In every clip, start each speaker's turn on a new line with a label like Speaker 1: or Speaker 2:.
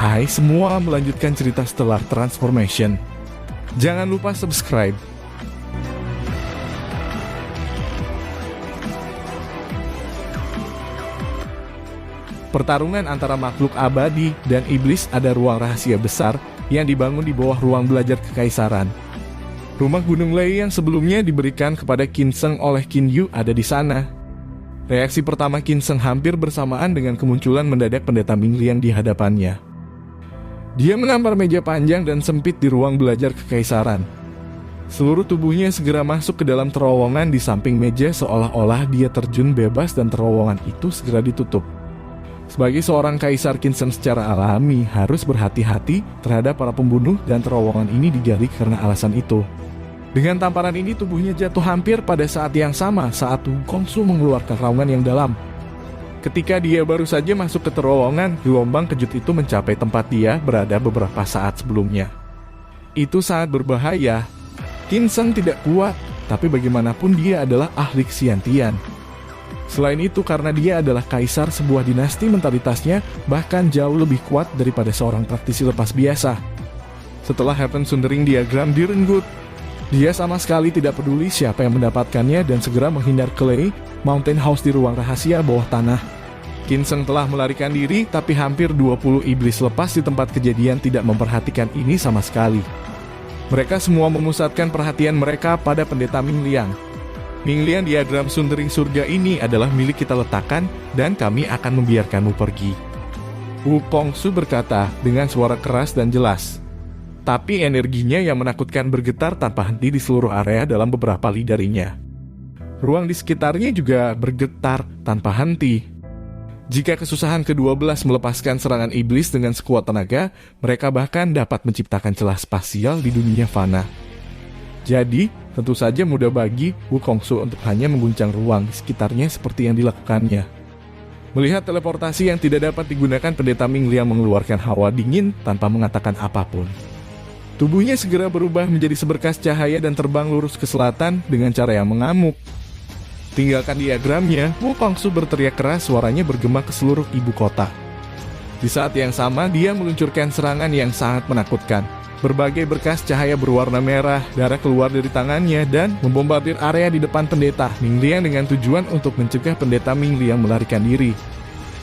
Speaker 1: Hai semua, melanjutkan cerita setelah Transformation. Jangan lupa subscribe. Pertarungan antara makhluk abadi dan iblis ada ruang rahasia besar yang dibangun di bawah ruang belajar kekaisaran. Rumah Gunung Lei yang sebelumnya diberikan kepada Qin Sheng oleh Qin Yu ada di sana. Reaksi pertama Qin Sheng hampir bersamaan dengan kemunculan mendadak pendeta Ming Liang di hadapannya. Dia menampar meja panjang dan sempit di ruang belajar kekaisaran. Seluruh tubuhnya segera masuk ke dalam terowongan di samping meja seolah-olah dia terjun bebas dan terowongan itu segera ditutup. Sebagai seorang kaisar, Qin Sheng secara alami harus berhati-hati terhadap para pembunuh dan terowongan ini digali karena alasan itu. Dengan tamparan ini tubuhnya jatuh hampir pada saat yang sama saat Wu Kongsu mengeluarkan raungan yang dalam. Ketika dia baru saja masuk ke terowongan, gelombang kejut itu mencapai tempat dia berada beberapa saat sebelumnya. Itu sangat berbahaya. Qin Sheng tidak kuat, tapi bagaimanapun dia adalah ahli Xiantian. Selain itu, karena dia adalah kaisar sebuah dinasti, mentalitasnya bahkan jauh lebih kuat daripada seorang praktisi lepas biasa. Setelah Heaven Sundering diagram direnggut, dia sama sekali tidak peduli siapa yang mendapatkannya dan segera menghindar ke Lei Mountain House di ruang rahasia bawah tanah. Qin Sheng telah melarikan diri, tapi hampir 20 iblis lepas di tempat kejadian tidak memperhatikan ini sama sekali. Mereka semua memusatkan perhatian mereka pada pendeta Ming Liang. Ming Liang diagram Sundering surga ini adalah milik kita letakkan dan kami akan membiarkanmu pergi. Wu Kongsu berkata dengan suara keras dan jelas. Tapi energinya yang menakutkan bergetar tanpa henti di seluruh area dalam beberapa li darinya. Ruang di sekitarnya juga bergetar tanpa henti. Jika kesusahan ke-12 melepaskan serangan iblis dengan sekuat tenaga, mereka bahkan dapat menciptakan celah spasial di dunia fana. Jadi, tentu saja mudah bagi Wu Kongsu untuk hanya mengguncang ruang di sekitarnya seperti yang dilakukannya. Melihat teleportasi yang tidak dapat digunakan, pendeta Ming Liang mengeluarkan hawa dingin tanpa mengatakan apapun. Tubuhnya segera berubah menjadi seberkas cahaya dan terbang lurus ke selatan dengan cara yang mengamuk. Tinggalkan diagramnya, Wu Kongsu berteriak keras, suaranya bergema ke seluruh ibu kota. Di saat yang sama, dia meluncurkan serangan yang sangat menakutkan. Berbagai berkas cahaya berwarna merah, darah keluar dari tangannya dan membombardir area di depan pendeta Ming Liang dengan tujuan untuk mencegah pendeta Ming Liang melarikan diri.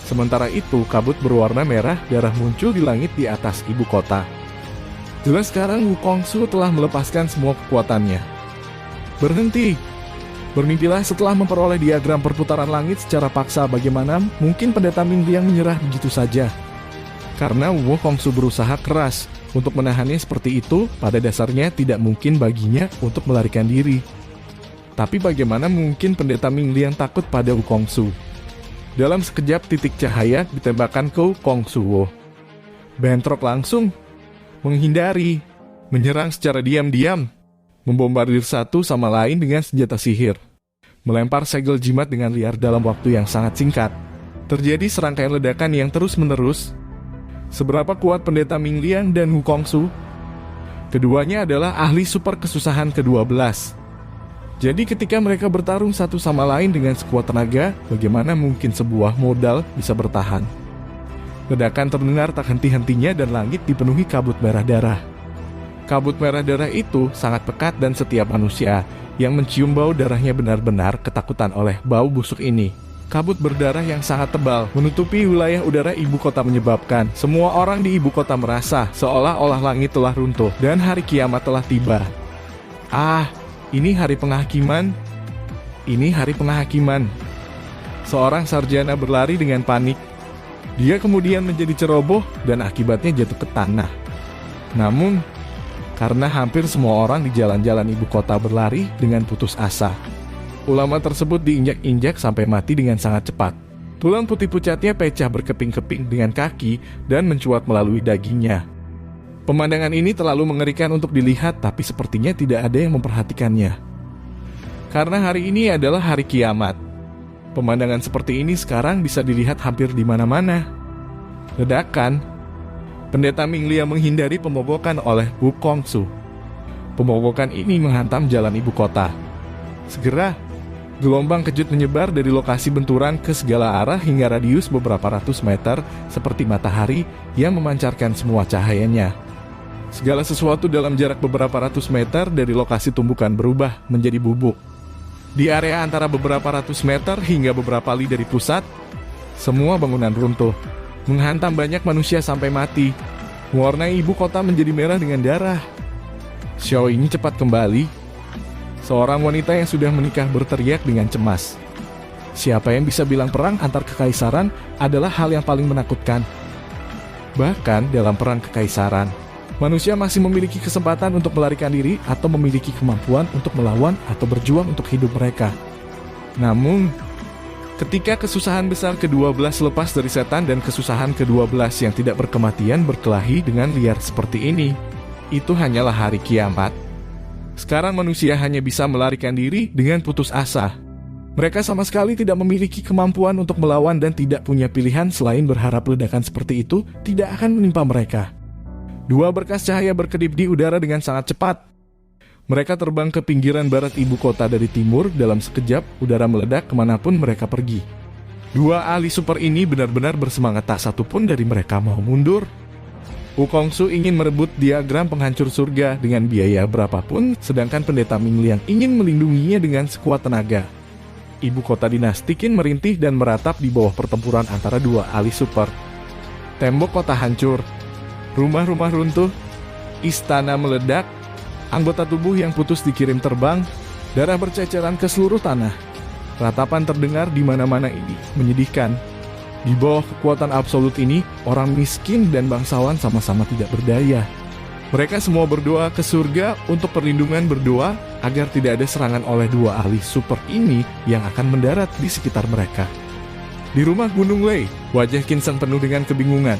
Speaker 1: Sementara itu, kabut berwarna merah darah muncul di langit di atas ibu kota. Jelas sekarang Wu Kongsu telah melepaskan semua kekuatannya. Berhenti! Bermimpilah setelah memperoleh diagram perputaran langit secara paksa. Bagaimana mungkin pendeta Ming Liang menyerah begitu saja? Karena Wu Kongsu berusaha keras untuk menahannya seperti itu, pada dasarnya tidak mungkin baginya untuk melarikan diri. Tapi bagaimana mungkin pendeta Ming Liang takut pada Wu Kongsu? Dalam sekejap titik cahaya ditembakkan ke Wu Kongsu. Bentrok langsung, menghindari, menyerang secara diam-diam, membombardir satu sama lain dengan senjata sihir, melempar segel jimat dengan liar dalam waktu yang sangat singkat. Terjadi serangkaian ledakan yang terus-menerus. Seberapa kuat pendeta Ming Liang dan Wu Kongsu? Keduanya adalah ahli super kesusahan ke-12. Jadi ketika mereka bertarung satu sama lain dengan sekuat tenaga, bagaimana mungkin sebuah modal bisa bertahan? Ledakan terdengar tak henti-hentinya dan langit dipenuhi kabut merah darah. Kabut merah darah itu sangat pekat dan setiap manusia yang mencium bau darahnya benar-benar ketakutan oleh bau busuk ini. Kabut berdarah yang sangat tebal menutupi wilayah udara ibu kota menyebabkan semua orang di ibu kota merasa seolah-olah langit telah runtuh dan hari kiamat telah tiba. Ini hari penghakiman. Ini hari penghakiman. Seorang sarjana berlari dengan panik. Dia kemudian menjadi ceroboh dan akibatnya jatuh ke tanah. Namun, karena hampir semua orang di jalan-jalan ibu kota berlari dengan putus asa, ulama tersebut diinjak-injak sampai mati dengan sangat cepat. Tulang putih pucatnya pecah berkeping-keping dengan kaki dan mencuat melalui dagingnya. Pemandangan ini terlalu mengerikan untuk dilihat, tapi sepertinya tidak ada yang memperhatikannya. Karena hari ini adalah hari kiamat. Pemandangan seperti ini sekarang bisa dilihat hampir di mana-mana. Ledakan. Pendeta Ming Liang menghindari pemogokan oleh Wu Kongsu. Pemogokan ini menghantam jalan ibu kota. Segera, Gelombang kejut menyebar dari lokasi benturan ke segala arah hingga radius beberapa ratus meter, seperti matahari yang memancarkan semua cahayanya. Segala sesuatu dalam jarak beberapa ratus meter dari lokasi tumbukan berubah menjadi bubuk. Di area antara beberapa ratus meter hingga beberapa li dari pusat, semua bangunan runtuh, menghantam banyak manusia sampai mati. Mewarnai ibu kota menjadi merah dengan darah. Xiao Ying cepat kembali. Seorang wanita yang sudah menikah berteriak dengan cemas. Siapa yang bisa bilang perang antar kekaisaran adalah hal yang paling menakutkan. Bahkan dalam perang kekaisaran, manusia masih memiliki kesempatan untuk melarikan diri atau memiliki kemampuan untuk melawan atau berjuang untuk hidup mereka. Namun, ketika kesusahan besar ke-12 lepas dari setan dan kesusahan ke-12 yang tidak berkematian berkelahi dengan liar seperti ini, itu hanyalah hari kiamat. Sekarang manusia hanya bisa melarikan diri dengan putus asa. Mereka sama sekali tidak memiliki kemampuan untuk melawan dan tidak punya pilihan selain berharap ledakan seperti itu tidak akan menimpa mereka. Dua berkas cahaya berkedip di udara dengan sangat cepat. Mereka terbang ke pinggiran barat ibu kota dari timur. Dalam sekejap, udara meledak kemanapun mereka pergi. Dua ahli super ini benar-benar bersemangat, tak satupun dari mereka mau mundur. Wukong Su ingin merebut diagram penghancur surga dengan biaya berapapun, sedangkan pendeta Ming Liang ingin melindunginya dengan sekuat tenaga. Ibu kota dinasti Qin merintih dan meratap di bawah pertempuran antara dua ahli super. Tembok kota hancur, rumah-rumah runtuh, istana meledak, anggota tubuh yang putus dikirim terbang, darah berceceran ke seluruh tanah. Ratapan terdengar di mana-mana. Ini menyedihkan. Di bawah kekuatan absolut ini, orang miskin dan bangsawan sama-sama tidak berdaya. Mereka semua berdoa ke surga untuk perlindungan, berdoa agar tidak ada serangan oleh dua ahli super ini yang akan mendarat di sekitar mereka. Di rumah Gunung Lei, wajah Qin Sheng penuh dengan kebingungan.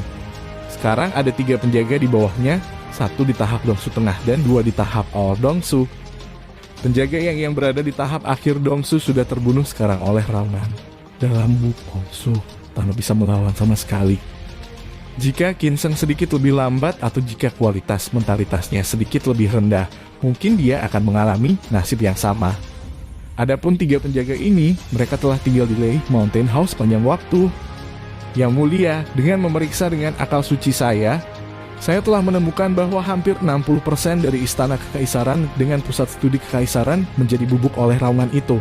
Speaker 1: Sekarang ada 3 penjaga di bawahnya, 1 di tahap Dongsu Tengah dan 2 di tahap All Dongsu. Penjaga yang berada di tahap akhir Dongsu sudah terbunuh sekarang oleh Raonan. Dalam Wukong Su, tak bisa melawan sama sekali. Jika Qin Sheng sedikit lebih lambat atau jika kualitas mentalitasnya sedikit lebih rendah, mungkin dia akan mengalami nasib yang sama. Adapun 3 penjaga ini, mereka telah tinggal di Lei Mountain House panjang waktu. Yang mulia, dengan memeriksa dengan akal suci saya telah menemukan bahwa hampir 60% dari istana kekaisaran dengan pusat studi kekaisaran menjadi bubuk oleh raungan itu.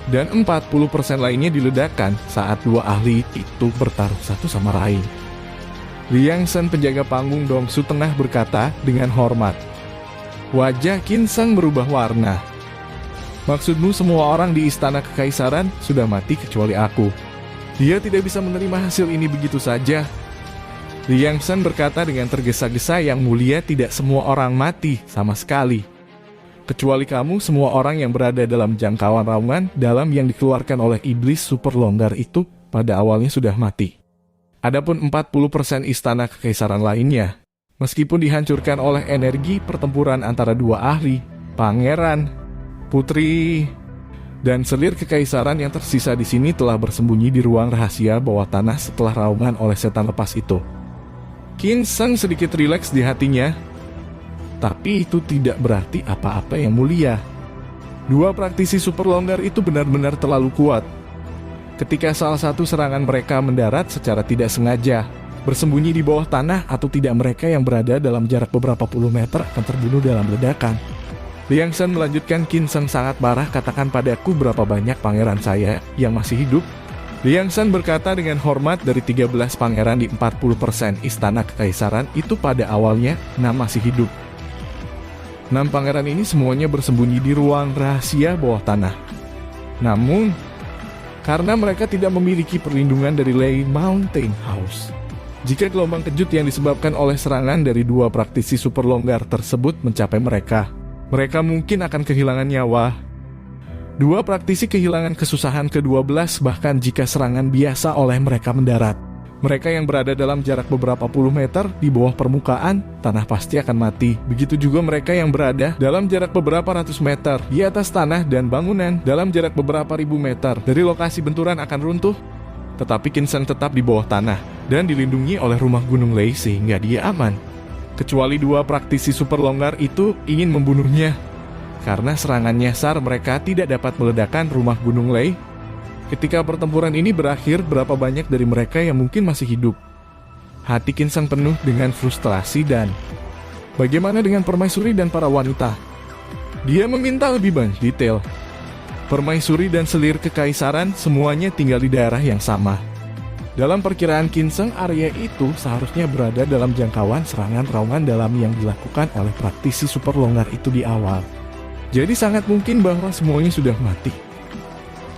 Speaker 1: Dan 40% lainnya diledakkan saat 2 ahli itu bertarung satu sama lain. Liang Shen, penjaga panggung Dongsu Tengah, berkata dengan hormat. Wajah Qin Sheng berubah warna. Maksudmu semua orang di istana kekaisaran sudah mati kecuali aku. Dia tidak bisa menerima hasil ini begitu saja. Liang Shen berkata dengan tergesa-gesa, yang mulia, tidak semua orang mati sama sekali. Kecuali kamu, semua orang yang berada dalam jangkauan raungan dalam yang dikeluarkan oleh iblis super longgar itu pada awalnya sudah mati. Adapun 40% istana kekaisaran lainnya, meskipun dihancurkan oleh energi pertempuran antara 2 ahli, pangeran, putri, dan selir kekaisaran yang tersisa di sini telah bersembunyi di ruang rahasia bawah tanah setelah raungan oleh setan lepas itu. Qin Sheng sedikit rileks di hatinya. Tapi itu tidak berarti apa-apa, yang mulia. 2 praktisi super longgar itu benar-benar terlalu kuat. Ketika salah satu serangan mereka mendarat secara tidak sengaja, bersembunyi di bawah tanah atau tidak, mereka yang berada dalam jarak beberapa puluh meter akan terbunuh dalam ledakan. Liang Shen melanjutkan, Qin Sheng sangat marah, katakan padaku berapa banyak pangeran saya yang masih hidup. Liang Shen berkata dengan hormat, dari 13 pangeran di 40% istana kekaisaran itu pada awalnya 6 masih hidup. 6 pangeran ini semuanya bersembunyi di ruang rahasia bawah tanah. Namun, karena mereka tidak memiliki perlindungan dari Lei Mountain House, jika gelombang kejut yang disebabkan oleh serangan dari 2 praktisi super longgar tersebut mencapai mereka mungkin akan kehilangan nyawa. 2 praktisi kehilangan kesusahan ke-12 bahkan jika serangan biasa oleh mereka mendarat. Mereka yang berada dalam jarak beberapa puluh meter di bawah permukaan tanah pasti akan mati. Begitu juga mereka yang berada dalam jarak beberapa ratus meter di atas tanah dan bangunan dalam jarak beberapa ribu meter dari lokasi benturan akan runtuh. Tetapi Qin Sheng tetap di bawah tanah dan dilindungi oleh rumah Gunung Lei sehingga dia aman. Kecuali 2 praktisi super longgar itu ingin membunuhnya. Karena serangan nyasar mereka tidak dapat meledakkan rumah Gunung Lei. Ketika pertempuran ini berakhir, berapa banyak dari mereka yang mungkin masih hidup? Hati Qin Sheng penuh dengan frustrasi dan bagaimana dengan permaisuri dan para wanita? Dia meminta lebih banyak detail. Permaisuri dan selir kekaisaran semuanya tinggal di daerah yang sama. Dalam perkiraan Qin Sheng, area itu seharusnya berada dalam jangkauan serangan terowongan dalam yang dilakukan oleh praktisi super longgar itu di awal. Jadi sangat mungkin bahwa semuanya sudah mati.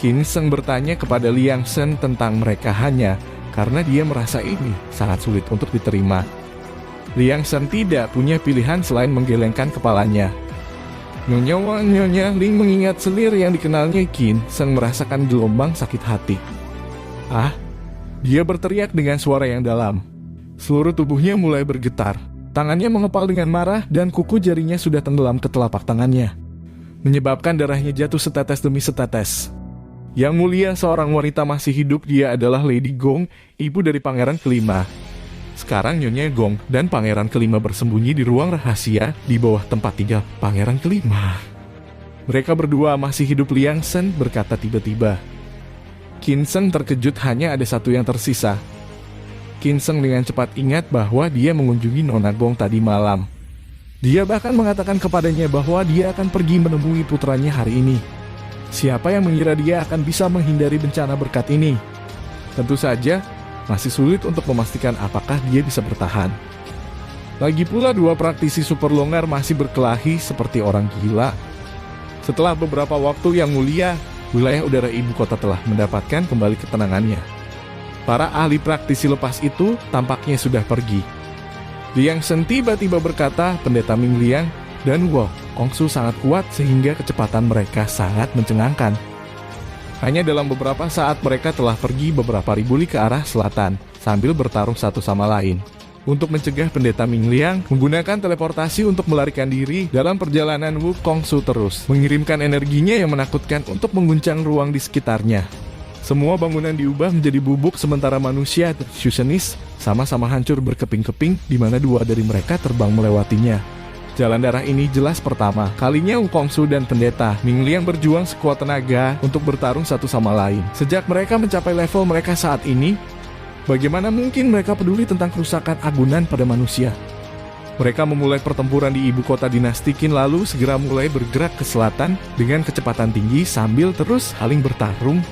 Speaker 1: Qin Sheng bertanya kepada Liang Shen tentang mereka hanya karena dia merasa ini sangat sulit untuk diterima. Liang Shen tidak punya pilihan selain menggelengkan kepalanya. Nyonya Ling mengingat selir yang dikenalnya Qin Sheng merasakan gelombang sakit hati. Dia berteriak dengan suara yang dalam. Seluruh tubuhnya mulai bergetar. Tangannya mengepal dengan marah dan kuku jarinya sudah tenggelam ke telapak tangannya, menyebabkan darahnya jatuh setetes demi setetes. Yang mulia, seorang wanita masih hidup. Dia adalah Lady Gong, ibu dari pangeran kelima. Sekarang Nyonya Gong dan pangeran kelima bersembunyi di ruang rahasia di bawah tempat tinggal pangeran kelima. Mereka berdua masih hidup, Liang Shen berkata tiba-tiba. Qin Sheng terkejut, hanya ada satu yang tersisa. Qin Sheng dengan cepat ingat bahwa dia mengunjungi Nona Gong tadi malam. Dia bahkan mengatakan kepadanya bahwa dia akan pergi menemui putranya hari ini. Siapa yang mengira dia akan bisa menghindari bencana berkat ini? Tentu saja, masih sulit untuk memastikan apakah dia bisa bertahan. Lagi pula dua praktisi super longgar masih berkelahi seperti orang gila. Setelah beberapa waktu, Yang Mulia, wilayah udara ibu kota telah mendapatkan kembali ketenangannya. Para ahli praktisi lepas itu tampaknya sudah pergi. Liang Shen tiba-tiba berkata, Pendeta Ming Liang dan Wu Kongsu sangat kuat sehingga kecepatan mereka sangat mencengangkan. Hanya dalam beberapa saat mereka telah pergi beberapa ribu li ke arah selatan sambil bertarung satu sama lain. Untuk mencegah Pendeta Ming Liang menggunakan teleportasi untuk melarikan diri, dalam perjalanan Wu Kongsu terus mengirimkan energinya yang menakutkan untuk mengguncang ruang di sekitarnya. Semua bangunan diubah menjadi bubuk sementara manusia Shushenis sama-sama hancur berkeping-keping di mana dua dari mereka terbang melewatinya. Jalan darah ini jelas pertama kalinya Wu Kongsu dan Pendeta Ming Liang berjuang sekuat tenaga untuk bertarung satu sama lain. Sejak mereka mencapai level mereka saat ini, bagaimana mungkin mereka peduli tentang kerusakan agunan pada manusia? Mereka memulai pertempuran di ibu kota dinasti Qin lalu segera mulai bergerak ke selatan dengan kecepatan tinggi sambil terus saling bertarung.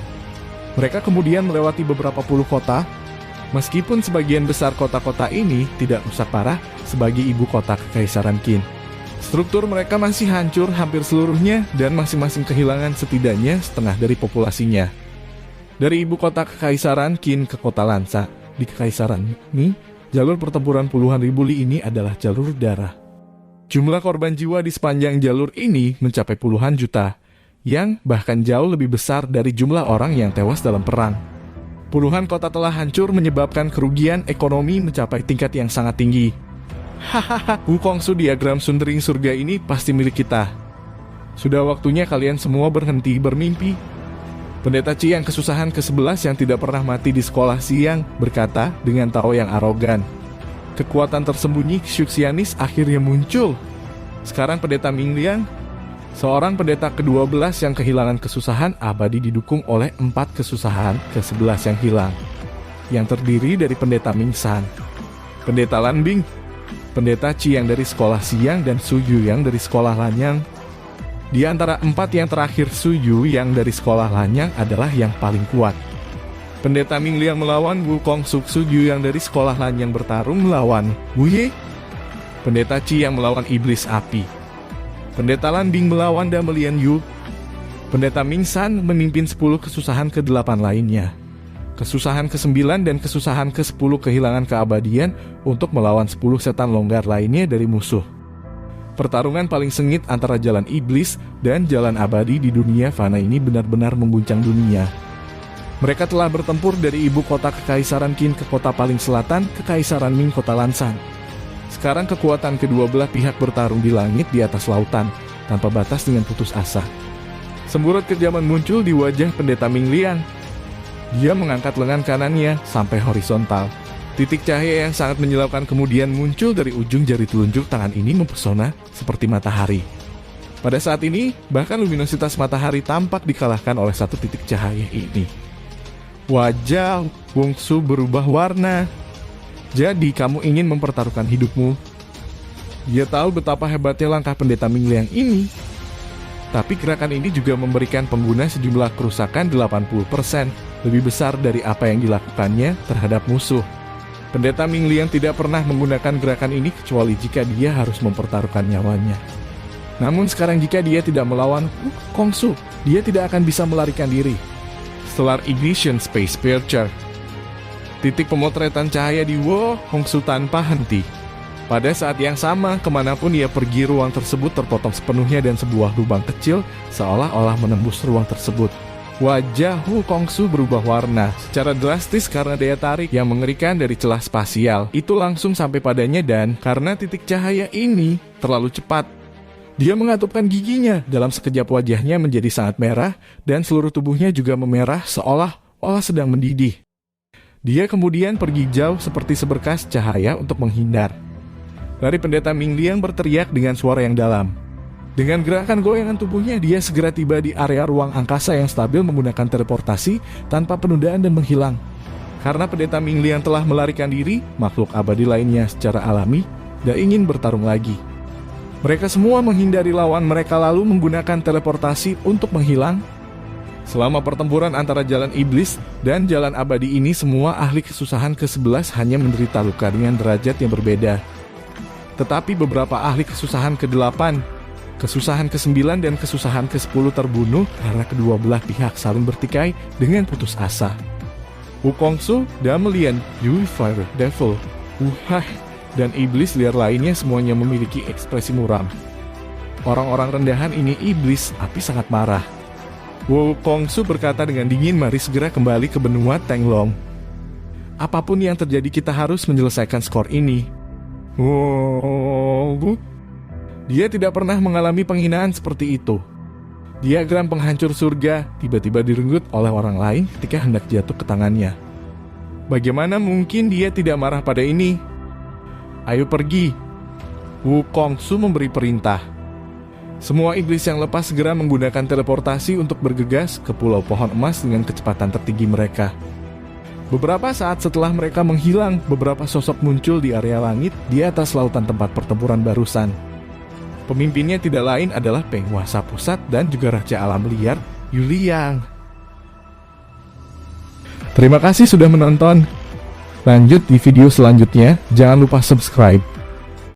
Speaker 1: Mereka kemudian melewati beberapa puluh kota. Meskipun sebagian besar kota-kota ini tidak rusak parah sebagai ibu kota kekaisaran Qin, struktur mereka masih hancur hampir seluruhnya dan masing-masing kehilangan setidaknya setengah dari populasinya. Dari ibu kota kekaisaran Qin ke kota Lansa, di kekaisaran ini, jalur pertempuran puluhan ribu li ini adalah jalur darah. Jumlah korban jiwa di sepanjang jalur ini mencapai puluhan juta, yang bahkan jauh lebih besar dari jumlah orang yang tewas dalam perang. Puluhan kota telah hancur menyebabkan kerugian ekonomi mencapai tingkat yang sangat tinggi. Hahaha, Wu Kongsu, diagram sundering surga ini pasti milik kita. Sudah waktunya kalian semua berhenti bermimpi. Pendeta Qi yang kesusahan ke-11 yang tidak pernah mati di sekolah siang berkata dengan tawa yang arogan. Kekuatan tersembunyi Xuxianis akhirnya muncul. Sekarang Pendeta Ming Liang, seorang pendeta ke-12 yang kehilangan kesusahan abadi didukung oleh 4 kesusahan ke-11 yang hilang, yang terdiri dari Pendeta Ming Shan, Pendeta Lan Bing, Pendeta Qi yang dari sekolah siang, dan Su Yu yang dari sekolah Lanyang. Di antara 4 yang terakhir, Su Yu yang dari sekolah Lanyang adalah yang paling kuat. Pendeta Ming Liang melawan Wu Kongsu, Su Yu yang dari sekolah Lanyang bertarung melawan Wu Ye. Pendeta Qi yang melawan Iblis Api. Pendeta Lan Bing melawan Damelian Yu. Pendeta Ming Shan memimpin 10 kesusahan ke-8 lainnya. Kesusahan ke-9 dan kesusahan ke-10 kehilangan keabadian untuk melawan 10 setan longgar lainnya dari musuh. Pertarungan paling sengit antara jalan iblis dan jalan abadi di dunia fana ini benar-benar mengguncang dunia. Mereka telah bertempur dari ibu kota kekaisaran Qin ke kota paling selatan, kekaisaran Ming, kota Lansan. Sekarang kekuatan kedua belah pihak bertarung di langit di atas lautan, tanpa batas dengan putus asa. Semburat kejaman muncul di wajah Pendeta Ming Liang. Dia mengangkat lengan kanannya sampai horizontal. Titik cahaya yang sangat menyilaukan kemudian muncul dari ujung jari telunjuk tangan ini mempesona seperti matahari. Pada saat ini, bahkan luminositas matahari tampak dikalahkan oleh satu titik cahaya ini. Wajah Wongsu berubah warna. Jadi kamu ingin mempertaruhkan hidupmu? Dia tahu betapa hebatnya langkah pendeta Ming Liang ini. Tapi gerakan ini juga memberikan pengguna sejumlah kerusakan 80%, lebih besar dari apa yang dilakukannya terhadap musuh. Pendeta Ming Liang tidak pernah menggunakan gerakan ini kecuali jika dia harus mempertaruhkan nyawanya. Namun sekarang jika dia tidak melawan Kongsu, dia tidak akan bisa melarikan diri. Stellar Ignition Space Piercer. Titik pemotretan cahaya di Wo Hongsu tanpa henti. Pada saat yang sama, kemanapun ia pergi, ruang tersebut terpotong sepenuhnya dan sebuah lubang kecil seolah-olah menembus ruang tersebut. Wajah Hu Kongsu berubah warna secara drastis karena daya tarik yang mengerikan dari celah spasial. Itu langsung sampai padanya dan karena titik cahaya ini terlalu cepat, dia mengatupkan giginya. Dalam sekejap wajahnya menjadi sangat merah dan seluruh tubuhnya juga memerah seolah-olah sedang mendidih. Dia kemudian pergi jauh seperti seberkas cahaya untuk menghindar. Dari pendeta Ming Liang berteriak dengan suara yang dalam. Dengan gerakan goyangan tubuhnya, dia segera tiba di area ruang angkasa yang stabil menggunakan teleportasi tanpa penundaan dan menghilang. Karena pendeta Ming Liang telah melarikan diri, makhluk abadi lainnya secara alami dan ingin bertarung lagi. Mereka semua menghindari lawan mereka lalu menggunakan teleportasi untuk menghilang. Selama pertempuran antara jalan iblis dan jalan abadi ini, semua ahli kesusahan ke-11 hanya menderita luka dengan derajat yang berbeda. Tetapi beberapa ahli kesusahan ke-8, kesusahan ke-9 dan kesusahan ke-10 terbunuh karena kedua belah pihak saling bertikai dengan putus asa. Wukongsu, Damelian, Yui Fire Devil, Wuhai, dan iblis liar lainnya semuanya memiliki ekspresi muram. Orang-orang rendahan ini iblis api sangat marah. Wukongsu berkata dengan dingin, mari segera kembali ke benua Tenglong. Apapun yang terjadi kita harus menyelesaikan skor ini. Dia tidak pernah mengalami penghinaan seperti itu. Diagram penghancur surga tiba-tiba direnggut oleh orang lain ketika hendak jatuh ke tangannya. Bagaimana mungkin dia tidak marah pada ini? Ayo pergi. Wukongsu memberi perintah. Semua iblis yang lepas segera menggunakan teleportasi untuk bergegas ke Pulau Pohon Emas dengan kecepatan tertinggi mereka. Beberapa saat setelah mereka menghilang, beberapa sosok muncul di area langit di atas lautan tempat pertempuran barusan. Pemimpinnya tidak lain adalah penguasa pusat dan juga raja alam liar, Yu Liang. Terima kasih sudah menonton. Lanjut di video selanjutnya, jangan lupa subscribe.